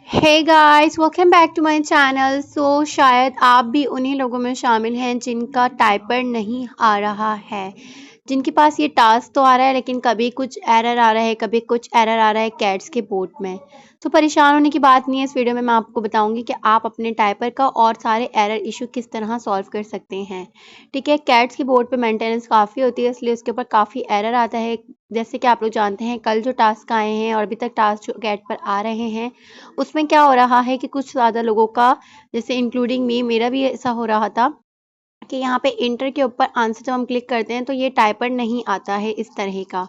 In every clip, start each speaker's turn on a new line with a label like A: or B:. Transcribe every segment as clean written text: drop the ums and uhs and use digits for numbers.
A: Hey guys, welcome back to my channel. शायद आप भी उन्हीं लोगों में शामिल हैं जिनका टाइपर नहीं आ रहा है, जिनके पास ये टास्क तो आ रहा है लेकिन कभी कुछ एरर आ रहा है, कभी कुछ एरर आ रहा है कैट्स के बोर्ड में। तो परेशान होने की बात नहीं है। इस वीडियो में मैं आपको बताऊंगी कि आप अपने टाइपर का और सारे एरर इशू किस तरह सॉल्व कर सकते हैं। ठीक है, कैट्स की बोर्ड पे मेंटेनेंस काफ़ी होती है, इसलिए उसके ऊपर काफ़ी एरर आता है। जैसे कि आप लोग जानते हैं, कल जो टास्क आए हैं और अभी तक टास्क जो कैट पर आ रहे हैं, उसमें क्या हो रहा है कि कुछ ज़्यादा लोगों का, जैसे इंक्लूडिंग मी, मेरा भी ऐसा हो रहा था कि यहाँ पे इंटर के ऊपर आंसर जब हम क्लिक करते हैं तो ये टाइपर नहीं आता है इस तरह का।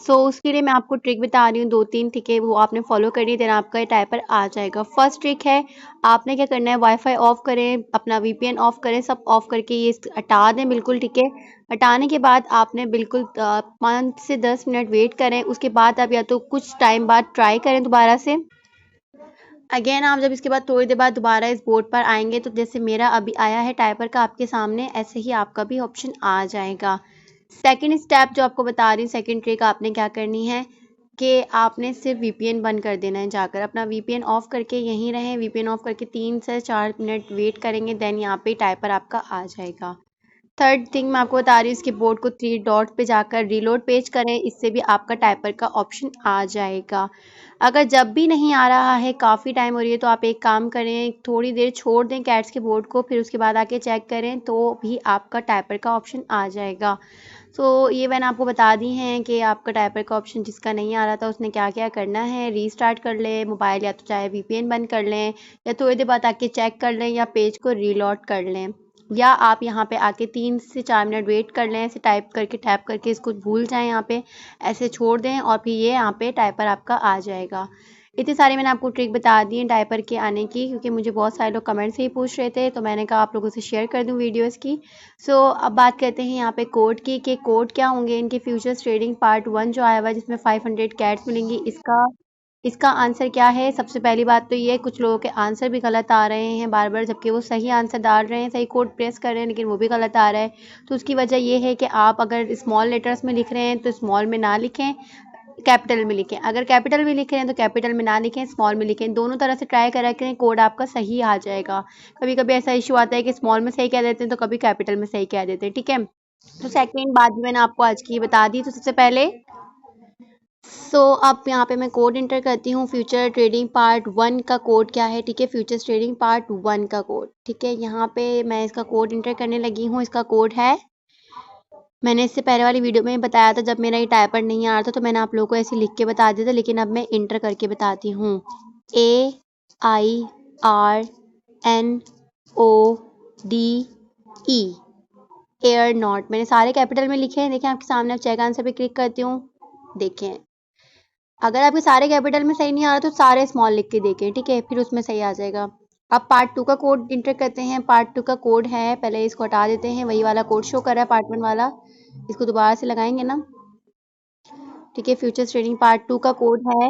A: उसके लिए मैं आपको ट्रिक बता रही हूँ 2-3, ठीक है, वो आपने फॉलो करिए, देन आपका ये टाइपर आ जाएगा। फर्स्ट ट्रिक है, आपने क्या करना है, वाईफाई ऑफ करें, अपना वीपीएन ऑफ करें, सब ऑफ करके ये हटा दें बिल्कुल। ठीक है, हटाने के बाद आपने बिल्कुल 5 से 10 मिनट वेट करें। उसके बाद आप या तो कुछ टाइम बाद ट्राई करें दोबारा से। अगेन आप जब इसके बाद थोड़ी देर बाद दोबारा इस बोर्ड पर आएंगे तो जैसे मेरा अभी आया है टाइपर का आपके सामने, ऐसे ही आपका भी ऑप्शन आ जाएगा। सेकंड स्टेप जो आपको बता रही हूँ, सेकंड ट्रिक आपने क्या करनी है कि आपने सिर्फ वीपीएन बंद कर देना है। जाकर अपना वीपीएन ऑफ करके यहीं रहें, वीपीएन ऑफ करके 3 से 4 मिनट वेट करेंगे, देन यहाँ पे टाइपर आपका आ जाएगा। थर्ड थिंग मैं आपको बता रही हूँ, इसके बोर्ड को 3 डॉट पे जाकर रीलोड पेज करें, इससे भी आपका टाइपर का ऑप्शन आ जाएगा। अगर जब भी नहीं आ रहा है, काफ़ी टाइम हो रही है, तो आप एक काम करें, थोड़ी देर छोड़ दें कैट्स के बोर्ड को, फिर उसके बाद आके चेक करें तो भी आपका टाइपर का ऑप्शन आ जाएगा। ये मैंने आपको बता दी हैं कि आपका टाइपर का ऑप्शन जिसका नहीं आ रहा था उसने क्या क्या करना है। रीस्टार्ट कर लें मोबाइल, या तो चाहे वीपीएन बंद कर लें, या थोड़ी देर बाद आके चेक कर लें, या पेज को रीलोड कर लें, या आप यहाँ पे आके 3 से 4 मिनट वेट कर लें। ऐसे टाइप करके टैप करके इसको भूल जाएं, यहाँ पे ऐसे छोड़ दें और फिर ये यहाँ पे टाइपर आपका आ जाएगा। इतनी सारी मैंने आपको ट्रिक बता दी है टाइपर के आने की, क्योंकि मुझे बहुत सारे लोग कमेंट से ही पूछ रहे थे, तो मैंने कहा आप लोगों से शेयर कर दूं वीडियोस की। अब बात करते हैं यहाँ पे कोड की, कि कोड क्या होंगे इनके। फ्यूचर्स ट्रेडिंग पार्ट 1 जो आया हुआ है जिसमें 500 कैट्स मिलेंगी, इसका इसका आंसर क्या है। सबसे पहली बात तो ये, कुछ लोगों के आंसर भी गलत आ रहे हैं बार बार, जबकि वो सही आंसर डाल रहे हैं, सही कोड प्रेस कर रहे हैं, लेकिन वो भी गलत आ रहा है। तो उसकी वजह ये है कि आप अगर स्मॉल लेटर्स में लिख रहे हैं तो स्मॉल में ना लिखें, कैपिटल में लिखें। अगर कैपिटल में लिख रहे हैं तो कैपिटल में ना लिखें, स्मॉल में लिखें। दोनों तरह से ट्राई करा करें, कोड आपका सही आ जाएगा। कभी कभी ऐसा इशू आता है कि स्मॉल में सही कह देते हैं तो कभी कैपिटल में सही कह देते हैं। ठीक है, तो सेकंड बात भी मैंने आपको आज की बता दी। तो सबसे पहले अब यहाँ पे मैं कोड इंटर करती हूँ। फ्यूचर ट्रेडिंग पार्ट 1 का कोड क्या है, ठीक है, फ्यूचर्स ट्रेडिंग पार्ट 1 का कोड। ठीक है, यहाँ पे मैं इसका कोड इंटर करने लगी हूँ। इसका कोड है, मैंने इससे पहले वाली वीडियो में बताया था, जब मेरा ये टाइपर नहीं आ रहा था तो मैंने आप लोगों को ऐसे लिख के बता दिया था, लेकिन अब मैं इंटर करके बताती हूँ। AIRNODE, air not. मैंने सारे कैपिटल में लिखे हैं, देखें आपके सामने। अब चेक आंसर पे क्लिक करती हूँ, देखें अगर आपके सारे कैपिटल में सही नहीं आ रहा तो सारे स्मॉल लिख के देखें, ठीक है, फिर उसमें सही आ जाएगा। अब पार्ट 2 का कोड इंटर करते हैं। पार्ट 2 का कोड है, पहले इसको हटा देते हैं, वही वाला कोड शो कर रहा है पार्ट 1 वाला, इसको दोबारा से लगाएंगे ना। ठीक है, फ्यूचर्स ट्रेडिंग पार्ट 2 का कोड है।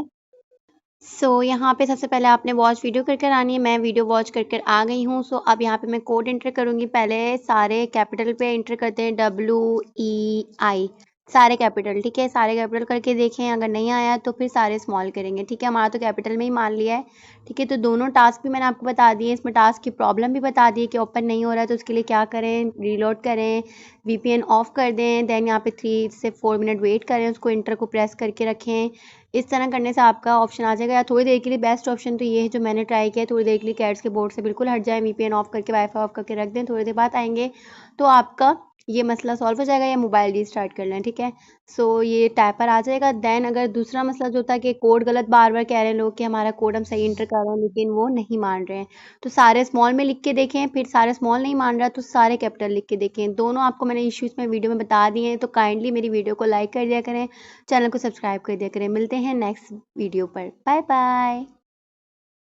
A: यहाँ पे सबसे पहले आपने वॉच वीडियो कर कर आनी है। मैं वीडियो वॉच कर कर आ गई हूँ। अब यहाँ पे मैं कोड इंटर करूँगी। पहले सारे कैपिटल पे इंटर करते हैं, WEI, सारे कैपिटल। ठीक है, सारे कैपिटल करके देखें, अगर नहीं आया तो फिर सारे स्मॉल करेंगे। ठीक है, हमारा तो कैपिटल में ही मान लिया है। ठीक है, तो दोनों टास्क भी मैंने आपको बता दिए, इसमें टास्क की प्रॉब्लम भी बता दी है कि ओपन नहीं हो रहा है, तो उसके लिए क्या करें, रीलोड करें, वीपीएन ऑफ कर दें, देन यहाँ पे 3 से 4 मिनट वेट करें, उसको इंटर को प्रेस करके रखें। इस तरह करने से आपका ऑप्शन आ जाएगा। या थोड़ी देर के लिए बेस्ट ऑप्शन तो ये है जो मैंने ट्राई किया है, थोड़ी देर के लिए कैट्स के बोर्ड से बिल्कुल हट जाए, वीपीएन ऑफ करके वाईफाई ऑफ करके रख दें, थोड़ी देर बाद आएंगे तो आपका ये मसला सॉल्व हो जाएगा, या मोबाइल रीस्टार्ट कर लें। ठीक है, ये टाइपर आ जाएगा। देन अगर दूसरा मसला जो था कि कोड गलत बार बार कह रहे हैं लोग कि हमारा कोड हम सही इंटर कर रहे हैं लेकिन वो नहीं मान रहे हैं, तो सारे स्मॉल में लिख के देखें, फिर सारे स्मॉल नहीं मान रहा तो सारे कैपिटल लिख के देखें। दोनों आपको मैंने इश्यूज में वीडियो में बता दिए हैं, तो काइंडली मेरी वीडियो को लाइक कर दिया करें, चैनल को सब्सक्राइब कर दिया करें। मिलते हैं नेक्स्ट वीडियो पर, बाय बाय।